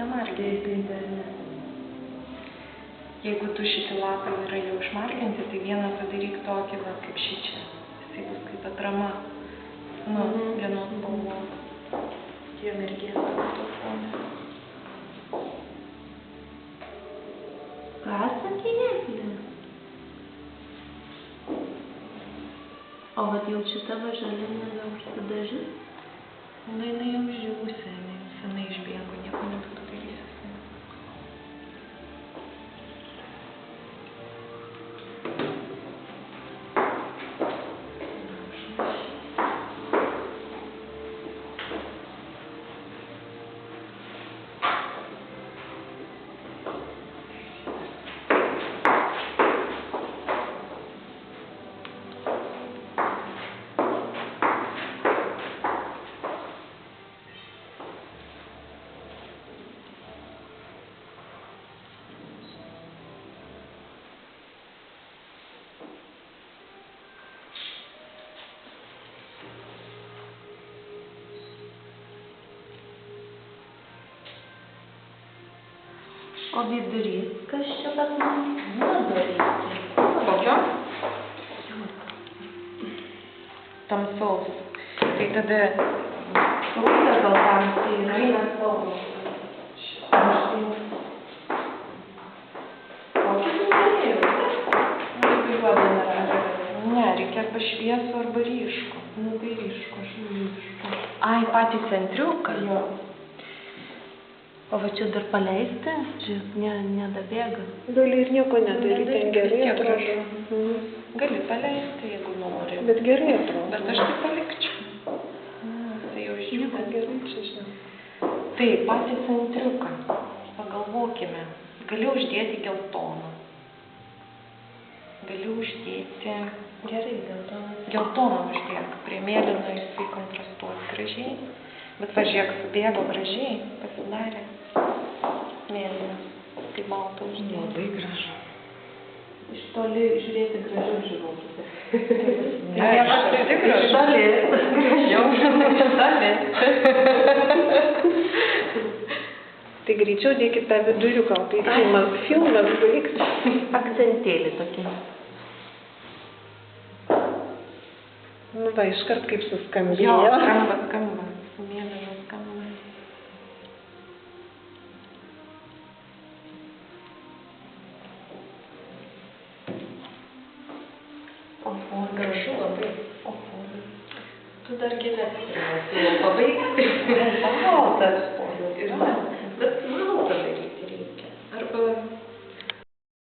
nemarginti. Jeigu tu šiti lapai yra jau išmarginti, tai vieną padaryk tokį, va, kaip šičia. Jisai bus kaip atrama. Nu, vienos spalvos. Jiem irgi to fonė. Ką sakinėti? O vat jau šita važalinė jau užsidažys? Na, jinai jau žiūsi, jinai senai išbėgo, nieko nebepadarysi. O vidurys, kas čia pas man? Nudaryti. Kokio? Tamsaus. Tai tada Rūta gal tamsiai yra. eina spalvos. Kokį nudarėjau? Nu, juodą nėra. Ne, reikia arba šviesų, arba ryškų. Nu tai ryšku, aš ryšku. Ai, patį centriuką? Jo. O va čia dar paleisti? Žiūrėk, nedabėga. Gali ir nieko nedaryti, ten gerai atrodo. Gali paleisti, jeigu nori. Bet gerai atrodo. Bet aš tai palikčiau. Tai jau žiūrėk. Gerai, čia žinau. Tai patį centriuką. Pagalvokime. Gali uždėti geltoną. Gali uždėti... Gerai, geltoną. Geltoną uždėk. Prie mėlyno jisai kontrastuos gražiai. Bet važiuok, subėgo gražiai, pasidarė. Mėlynas. Kaip baltą uždėti. Labai gražu. Iš toli žiūrėti gražiau žiūrėti. Ne, iš Iš toli. Gražiau. Iš toli. Tai greičiau dėkit tą viduriuką, tai filmas baigsis. Akcentėlį tokį. Nu va, iškart kaip suskambėjo. Jo, skamba. Mėlynas skamba. Gražu labai. Tu dar gėlės turėsi pabaigti. Baltas ponas yra. Bet baltą daryti reikia. Arba